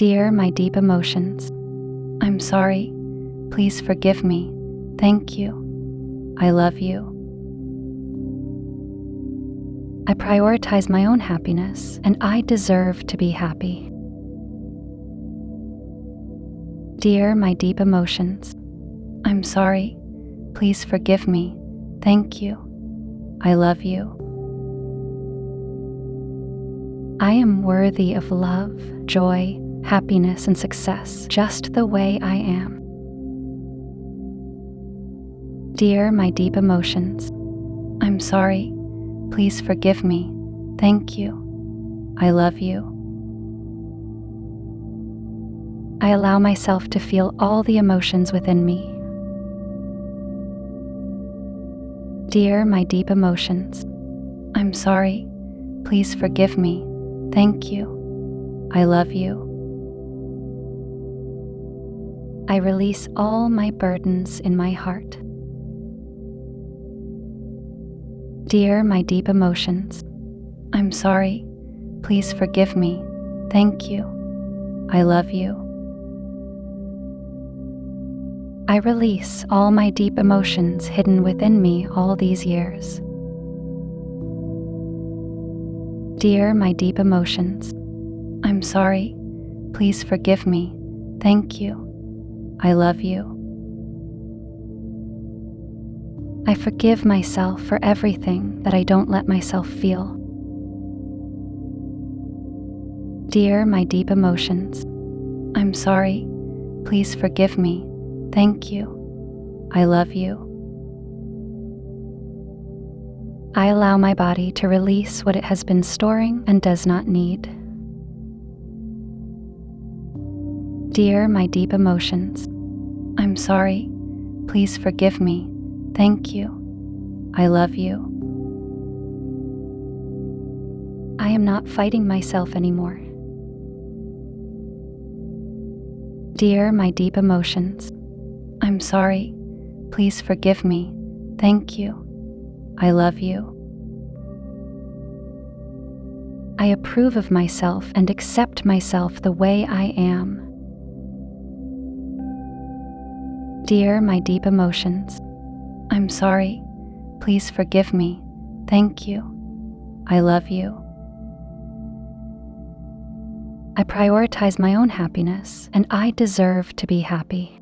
Dear my deep emotions, I'm sorry. Please forgive me. Thank you. I love you. I prioritize my own happiness, and I deserve to be happy. Dear my deep emotions, I'm sorry. Please forgive me. Thank you. I love you. I am worthy of love, joy, happiness, and success just the way I am. Dear my deep emotions, I'm sorry. Please forgive me. Thank you. I love you. I allow myself to feel all the emotions within me. Dear my deep emotions, I'm sorry. Please forgive me. Thank you. I love you. I release all my burdens in my heart. Dear my deep emotions, I'm sorry. Please forgive me. Thank you. I love you. I release all my deep emotions hidden within me all these years. Dear my deep emotions, I'm sorry. Please forgive me. Thank you. I love you. I forgive myself for everything that I don't let myself feel. Dear my deep emotions, I'm sorry. Please forgive me. Thank you. I love you. I allow my body to release what it has been storing and does not need. Dear my deep emotions, I'm sorry. Please forgive me. Thank you. I love you. I am not fighting myself anymore. Dear my deep emotions, I'm sorry. Please forgive me. Thank you. I love you. I approve of myself and accept myself the way I am. Dear my deep emotions, I'm sorry. Please forgive me. Thank you. I love you. I prioritize my own happiness, and I deserve to be happy.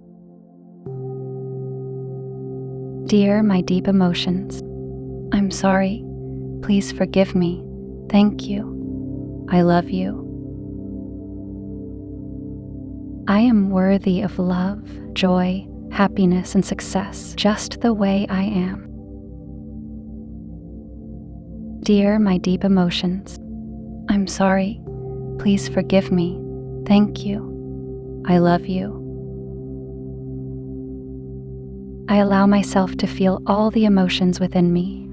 Dear my deep emotions, I'm sorry. Please forgive me. Thank you. I love you. I am worthy of love, joy, happiness, and success just the way I am. Dear my deep emotions, I'm sorry. Please forgive me. Thank you. I love you. I allow myself to feel all the emotions within me.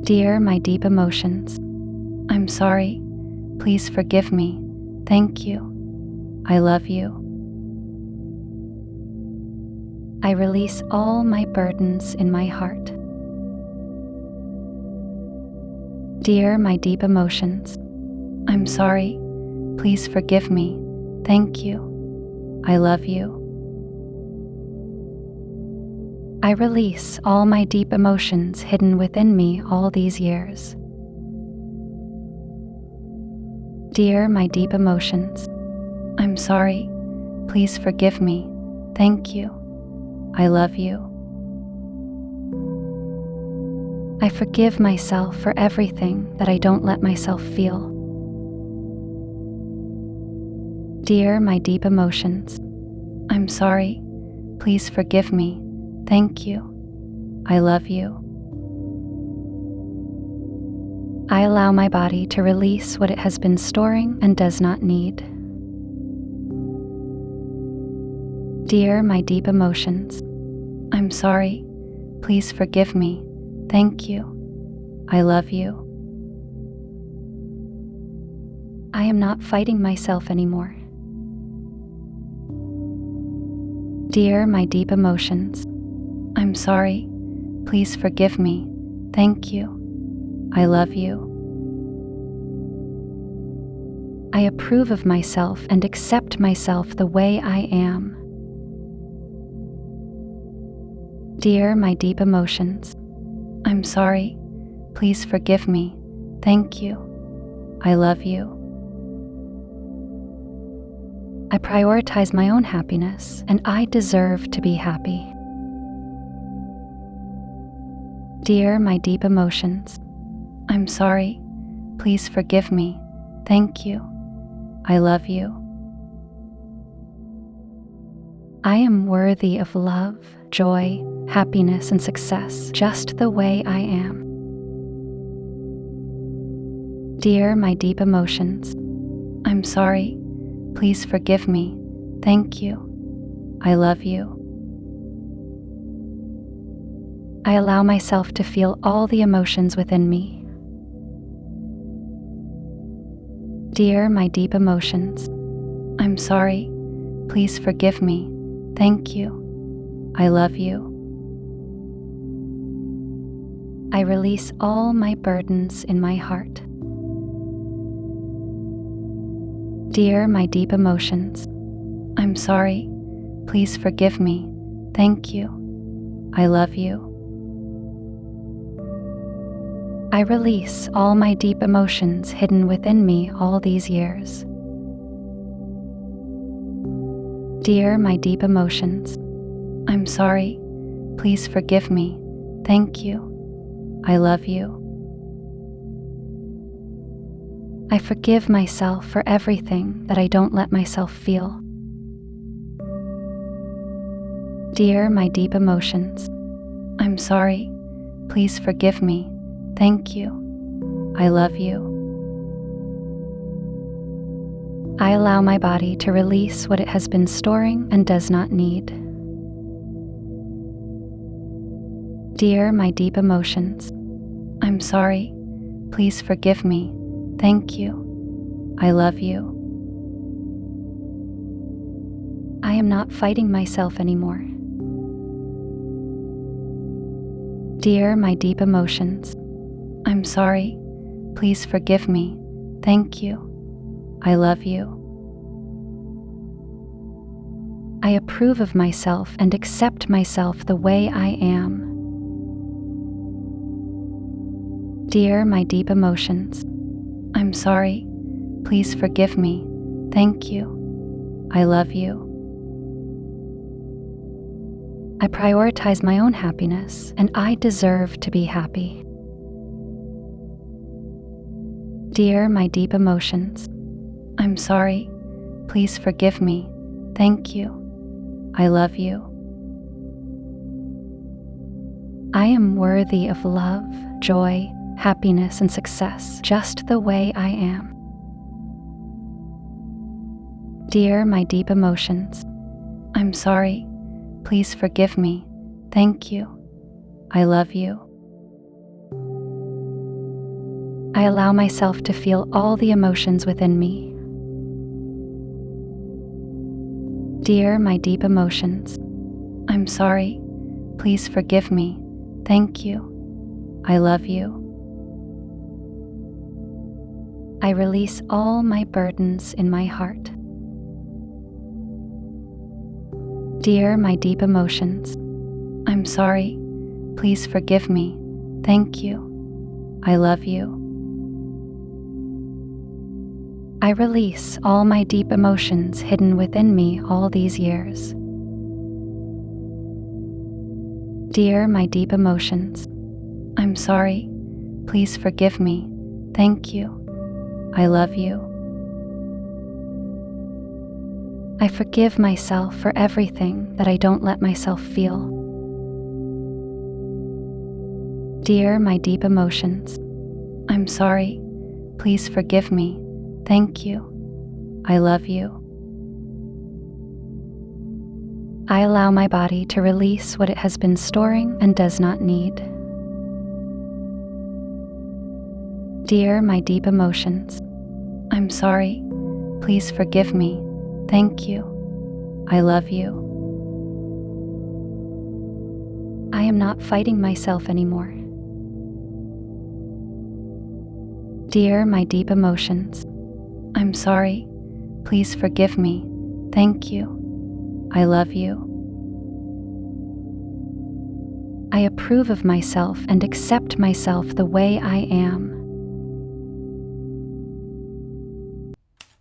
Dear my deep emotions, I'm sorry. Please forgive me. Thank you. I love you. I release all my burdens in my heart. Dear my deep emotions, I'm sorry. Please forgive me. Thank you. I love you. I release all my deep emotions hidden within me all these years. Dear my deep emotions, I'm sorry. Please forgive me. Thank you. I love you. I forgive myself for everything that I don't let myself feel. Dear my deep emotions, I'm sorry. Please forgive me. Thank you. I love you. I allow my body to release what it has been storing and does not need. Dear my deep emotions, I'm sorry. Please forgive me. Thank you. I love you. I am not fighting myself anymore. Dear my deep emotions, I'm sorry. Please forgive me. Thank you. I love you. I approve of myself and accept myself the way I am. Dear my deep emotions, I'm sorry. Please forgive me. Thank you. I love you. I prioritize my own happiness, and I deserve to be happy. Dear my deep emotions, I'm sorry. Please forgive me. Thank you. I love you. I am worthy of love, joy, happiness, and success just the way I am. Dear my deep emotions, I'm sorry. Please forgive me. Thank you. I love you. I allow myself to feel all the emotions within me. Dear my deep emotions, I'm sorry. Please forgive me. Thank you. I love you. I release all my burdens in my heart. Dear my deep emotions, I'm sorry. Please forgive me. Thank you. I love you. I release all my deep emotions hidden within me all these years. Dear my deep emotions, I'm sorry. Please forgive me. Thank you. I love you. I forgive myself for everything that I don't let myself feel. Dear my deep emotions, I'm sorry. Please forgive me. Thank you. I love you. I allow my body to release what it has been storing and does not need. Dear my deep emotions, I'm sorry. Please forgive me. Thank you. I love you. I am not fighting myself anymore. Dear my deep emotions, I'm sorry. Please forgive me. Thank you. I love you. I approve of myself and accept myself the way I am. Dear my deep emotions, I'm sorry. Please forgive me. Thank you. I love you. I prioritize my own happiness, and I deserve to be happy. Dear my deep emotions, I'm sorry. Please forgive me. Thank you. I love you. I am worthy of love, joy, happiness, and success just the way I am. Dear my deep emotions, I'm sorry. Please forgive me. Thank you. I love you. I allow myself to feel all the emotions within me. Dear my deep emotions, I'm sorry. Please forgive me. Thank you. I love you. I release all my burdens in my heart. Dear my deep emotions, I'm sorry. Please forgive me. Thank you. I love you. I release all my deep emotions hidden within me all these years. Dear my deep emotions, I'm sorry. Please forgive me. Thank you. I love you. I forgive myself for everything that I don't let myself feel. Dear my deep emotions, I'm sorry. Please forgive me. Thank you. I love you. I allow my body to release what it has been storing and does not need. Dear my deep emotions, I'm sorry. Please forgive me. Thank you. I love you. I am not fighting myself anymore. Dear my deep emotions, I'm sorry. Please forgive me. Thank you. I love you. I approve of myself and accept myself the way I am.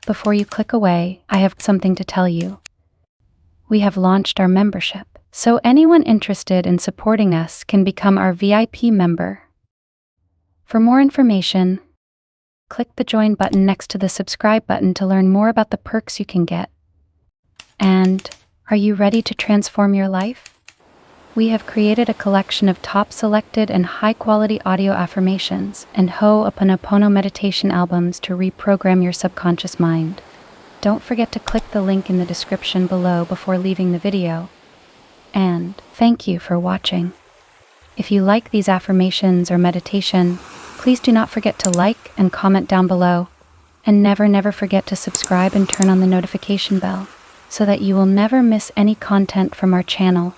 Before you click away, I have something to tell you. We have launched our membership, so anyone interested in supporting us can become our VIP member. For more information, click the join button next to the subscribe button to learn more about the perks you can get. And are you ready to transform your life? We have created a collection of top selected and high-quality audio affirmations and Ho'oponopono meditation albums to reprogram your subconscious mind. Don't forget to click the link in the description below before leaving the video. And thank you for watching. If you like these affirmations or meditation, please do not forget to like and comment down below. And never forget to subscribe and turn on the notification bell so that you will never miss any content from our channel.